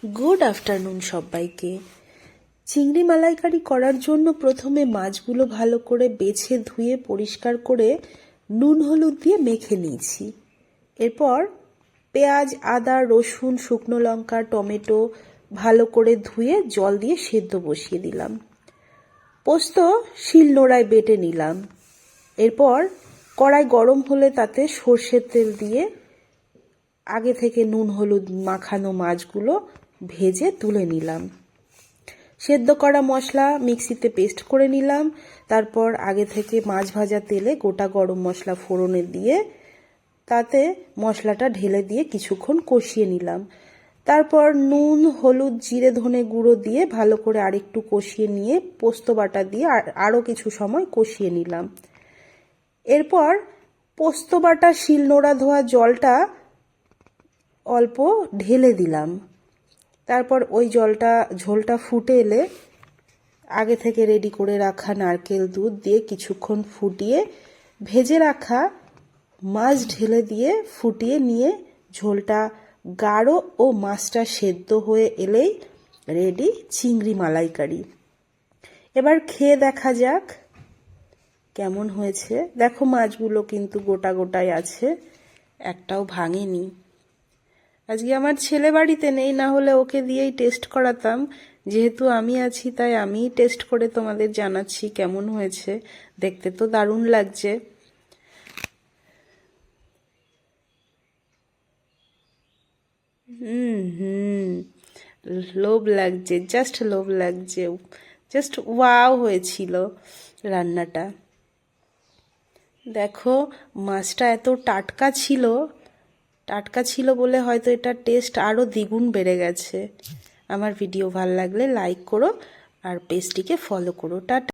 Good afternoon সবাইকে। চিংড়ি মালাইকারি করার জন্য প্রথমে মাছগুলো ভালো করে বেছে ধুয়ে পরিষ্কার করে নুন হলুদ দিয়ে মেখে নিয়েছি। এরপর পেঁয়াজ, আদা, রসুন, শুকনো লঙ্কা, টমেটো ভালো করে ধুয়ে জল দিয়ে সেদ্ধ বসিয়ে দিলাম। পোস্ত শিলনোড়ায় বেটে নিলাম। এরপর কড়াই গরম হলে তাতে সর্ষের তেল দিয়ে আগে থেকে নুন হলুদ মাখানো মাছগুলো ভেজে তুলে নিলাম। সেদ্ধ করা মশলা মিক্সিতে পেস্ট করে নিলাম। তারপর আগে থেকে মাছ ভাজা তেলে গোটা গরম মশলা ফোড়নে দিয়ে তাতে মশলাটা ঢেলে দিয়ে কিছুক্ষণ কষিয়ে নিলাম। তারপর নুন, হলুদ, জিরে, ধনে গুঁড়ো দিয়ে ভালো করে আরেকটু কষিয়ে নিয়ে পোস্ত বাটা দিয়ে আরও কিছু সময় কষিয়ে নিলাম। এরপর পোস্ত বাটা শিলনোড়া ধোয়া জলটা অল্প ঢেলে দিলাম। তারপর ওই ঝোলটা ফুটে এলে আগে থেকে রেডি করে রাখা নারকেল দুধ দিয়ে কিছুক্ষণ ফুটিয়ে ভেজে রাখা মাছ ঢেলে দিয়ে ফুটিয়ে নিয়ে ঝোলটা গাঢ় ও মাছটা সেদ্ধ হয়ে এলেই রেডি চিংড়ি মালাইকারি। এবার খেয়ে দেখা যাক কেমন হয়েছে। দেখো মাছগুলো কিন্তু গোটা গোটাই আছে, একটাও ভাঙেনি। আজকে আমার ছেলে বাড়িতে নেই, না হলে ওকে দিয়েই টেস্ট করাতাম। যেহেতু আমি আছি তাই আমিই টেস্ট করে তোমাদের জানাচ্ছি কেমন হয়েছে। দেখতে তো দারুণ লাগছে। লোভ লাগছে, জাস্ট লোভ লাগছে। জাস্ট ওয়াও হয়েছিল রান্নাটা। দেখো মাছটা এত টাটকা ছিল বলে হয়তো এটা টেস্ট আরও দ্বিগুণ বেড়ে গেছে। আমার ভিডিও ভালো লাগলে লাইক করো আর পেজটিকে ফলো করো। টাটা।